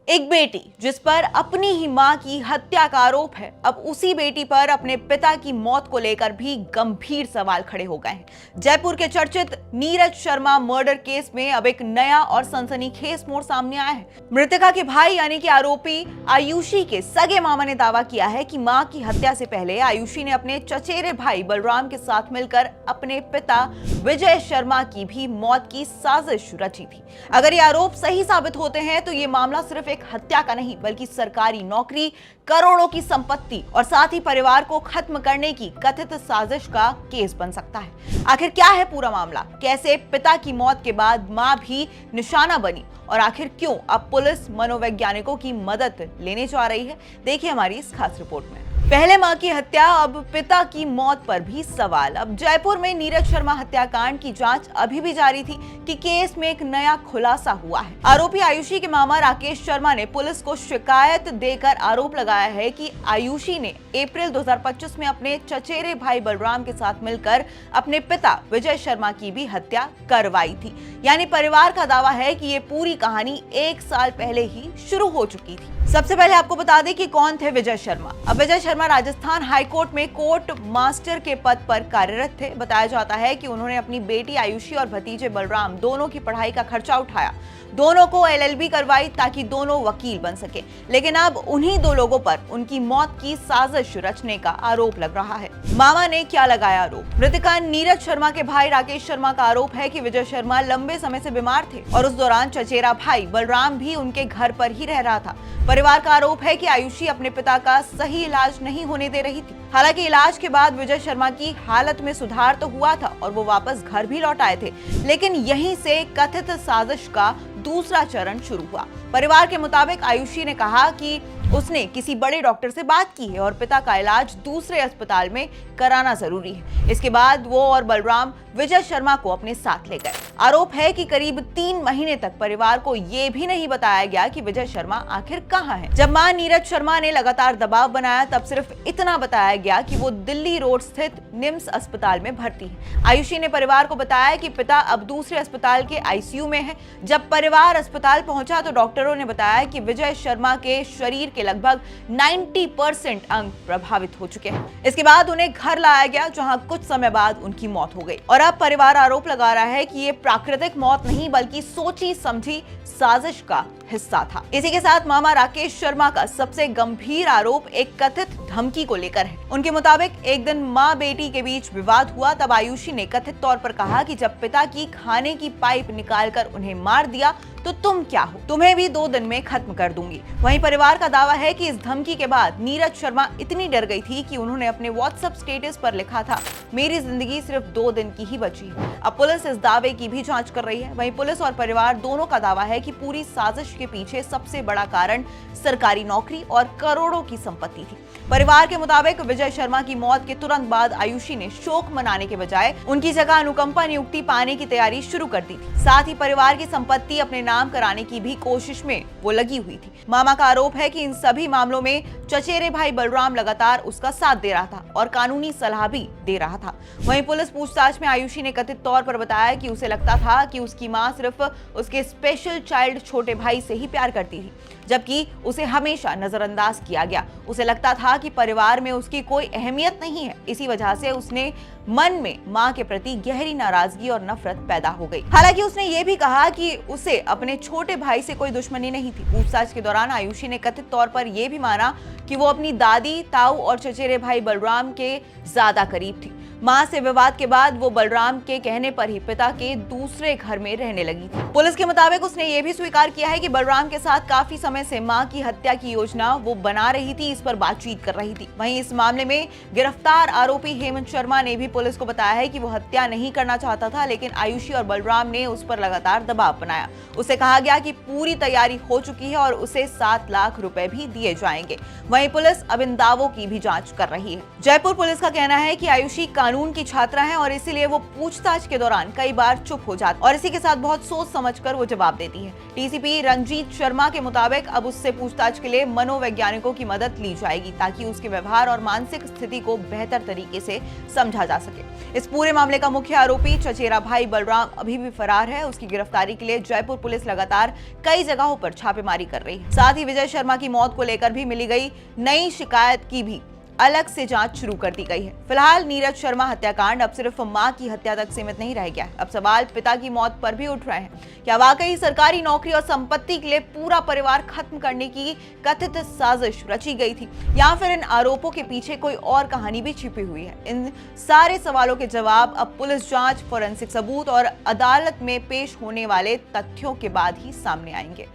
एक बेटी जिस पर अपनी ही मां की हत्या का आरोप है, अब उसी बेटी पर अपने पिता की मौत को लेकर भी गंभीर सवाल खड़े हो गए हैं। जयपुर के चर्चित नीरज शर्मा मर्डर केस में अब एक नया और सनसनीखेज मोड़ सामने आया है। मृतका के भाई यानी कि आरोपी आयुषी के सगे मामा ने दावा किया है कि मां की हत्या से पहले आयुषी ने अपने चचेरे भाई बलराम के साथ मिलकर अपने पिता विजय शर्मा की भी मौत की साजिश रची थी। अगर ये आरोप सही साबित होते हैं तो ये मामला सिर्फ एक हत्या का नहीं बल्कि सरकारी नौकरी, करोड़ों की संपत्ति और साथ ही परिवार को खत्म करने की कथित साजिश का केस बन सकता है। आखिर क्या है पूरा मामला, कैसे पिता की मौत के बाद मां भी निशाना बनी और आखिर क्यों अब पुलिस मनोवैज्ञानिकों की मदद लेने जा रही है, देखिए हमारी इस खास रिपोर्ट में। पहले मां की हत्या, अब पिता की मौत पर भी सवाल। अब जयपुर में नीरज शर्मा हत्याकांड की जांच अभी भी जारी थी कि केस में एक नया खुलासा हुआ है। आरोपी आयुषी के मामा राकेश शर्मा ने पुलिस को शिकायत देकर आरोप लगाया है कि आयुषी ने अप्रैल 2025 में अपने चचेरे भाई बलराम के साथ मिलकर अपने पिता विजय शर्मा की भी हत्या करवाई थी। यानी परिवार का दावा है कि ये पूरी कहानी 1 साल पहले ही शुरू हो चुकी थी। सबसे पहले आपको बता दें कि कौन थे विजय शर्मा। अब विजय शर्मा राजस्थान हाईकोर्ट में कोर्ट मास्टर के पद पर कार्यरत थे। बताया जाता है कि उन्होंने अपनी बेटी आयुषी और भतीजे बलराम दोनों की पढ़ाई का खर्चा उठाया, दोनों को LLB करवाई ताकि दोनों वकील बन सके। लेकिन अब उन्हीं 2 लोगों पर उनकी मौत की साजिश रचने का आरोप लग रहा है। मामा ने क्या लगाया आरोप? मृतका नीरज शर्मा के भाई राकेश शर्मा का आरोप है कि विजय शर्मा लंबे समय से बीमार थे और उस दौरान चचेरा भाई बलराम भी उनके घर पर ही रह रहा था। परिवार का आरोप है कि आयुषी अपने पिता का सही इलाज नहीं होने दे रही थी। हालांकि इलाज के बाद विजय शर्मा की हालत में सुधार तो हुआ था और वो वापस घर भी लौट आए थे, लेकिन यहीं से कथित साजिश का दूसरा चरण शुरू हुआ। परिवार के मुताबिक आयुषी ने कहा कि उसने किसी बड़े डॉक्टर से बात की है और पिता का इलाज दूसरे अस्पताल में कराना जरूरी है। इसके बाद वो और बलराम विजय शर्मा को अपने साथ ले गए। आरोप है कि करीब 3 महीने तक परिवार को ये भी नहीं बताया गया कि विजय शर्मा आखिर कहां है। जब मां नीरज शर्मा ने लगातार दबाव बनाया तब सिर्फ इतना बताया गया कि वो दिल्ली रोड स्थित निम्स अस्पताल में भर्ती है। आयुषी ने परिवार को बताया कि पिता अब दूसरे अस्पताल के ICU में है। जब परिवार अस्पताल पहुंचा तो डॉक्टरों ने बताया कि विजय शर्मा के शरीर के लगभग 90% अंग प्रभावित हो चुके हैं। इसके बाद उन्हें घर लाया गया जहां कुछ समय बाद उनकी मौत हो गई और अब परिवार आरोप लगा रहा है कि ये प्राकृतिक मौत नहीं बल्कि सोची समझी साजिश का हिस्सा था। इसी के साथ मामा राकेश शर्मा का सबसे गंभीर आरोप एक कथित धमकी को लेकर है। उनके मुताबिक एक दिन मां बेटी के बीच विवाद हुआ, तब आयुषी ने कथित तौर पर कहा कि जब पिता की खाने की पाइप निकालकर उन्हें मार दिया तो तुम क्या हो, तुम्हें भी 2 दिन में खत्म कर दूंगी। वहीं परिवार का दावा है कि इस धमकी के बाद नीरज शर्मा इतनी डर गई थी कि उन्होंने अपने WhatsApp स्टेटस पर लिखा था, मेरी जिंदगी सिर्फ 2 दिन की ही बची है। अब पुलिस इस दावे की भी जांच कर रही है। वहीं पुलिस और परिवार दोनों का दावा है कि पूरी साजिश के पीछे सबसे बड़ा कारण सरकारी नौकरी और करोड़ों की संपत्ति थी। परिवार के मुताबिक विजय शर्मा की मौत के तुरंत बाद आयुषी ने शोक मनाने के बजाय उनकी जगह अनुकंपा नियुक्ति पाने की तैयारी शुरू कर दी थी। साथ ही परिवार की संपत्ति अपने नाम कराने की भी कोशिश में वो लगी हुई थी। मामा का आरोप है कि इन सभी मामलों में चचेरे भाई बलराम लगातार उसका साथ दे रहा था और कानूनी सलाह भी दे रहा था। वहीं पुलिस पूछताछ में आयुषी ने कथित तौर पर बताया कि उसे लगता था कि उसकी मां सिर्फ उसके स्पेशल चाइल्ड छोटे भाई से ही प्यार करती थी, जबकि उसे हमेशा नजरअंदाज किया गया। उसे लगता था कि परिवार में उसकी कोई अहमियत नहीं है, इसी वजह से उसने मन में मां के प्रति गहरी नाराजगी और नफरत पैदा हो गई। हालांकि उसने ये भी कहा कि उसे अपने छोटे भाई से कोई दुश्मनी नहीं थी। पूछताछ के दौरान आयुषी ने कथित तौर पर यह भी माना कि वो अपनी दादी, ताऊ और चचेरे भाई बलराम के ज्यादा करीब थी। मां से विवाद के बाद वो बलराम के कहने पर ही पिता के दूसरे घर में रहने लगी थी। पुलिस के मुताबिक उसने ये भी स्वीकार किया है कि बलराम के साथ काफी समय से मां की हत्या की योजना वो बना रही थी, इस पर बातचीत कर रही थी। वहीं इस मामले में गिरफ्तार आरोपी हेमंत शर्मा ने भी पुलिस को बताया है कि वो हत्या नहीं करना चाहता था, लेकिन आयुषी और बलराम ने उस पर लगातार दबाव बनाया। उसे कहा गया कि पूरी तैयारी हो चुकी है और उसे 7 लाख रुपए भी दिए जाएंगे। वहीं पुलिस अब इन दावों की भी जांच कर रही है। जयपुर पुलिस का कहना है कि आयुषी कानून की छात्रा हैं और इसीलिए वो पूछताछ के दौरान कई बार चुप हो जाती और इसी के साथ बहुत सोच समझकर वो जवाब देती है। डीसीपी रंजीत शर्मा के मुताबिक अब उससे पूछताछ के लिए मनोवैज्ञानिकों की मदद ली जाएगी ताकि उसके व्यवहार और मानसिक स्थिति को बेहतर तरीके से समझा जा सके। इस पूरे मामले का मुख्य आरोपी चचेरा भाई बलराम अभी भी फरार है। उसकी गिरफ्तारी के लिए जयपुर पुलिस लगातार कई जगहों पर छापेमारी कर रही है। साथ ही विजय शर्मा की मौत को लेकर भी मिली गई नई शिकायत की भी अलग से जांच शुरू कर दी गई है। फिलहाल नीरज शर्मा हत्याकांड अब सिर्फ मां की हत्या तक सीमित नहीं रह गया है। अब सवाल पिता की मौत पर भी उठ रहे हैं। क्या वाकई सरकारी नौकरी और संपत्ति के लिए पूरा परिवार खत्म करने की कथित साजिश रची गई थी या फिर इन आरोपों के पीछे कोई और कहानी भी छिपी हुई है? इन सारे सवालों के जवाब अब पुलिस जांच, फोरेंसिक सबूत और अदालत में पेश होने वाले तथ्यों के बाद ही सामने आएंगे।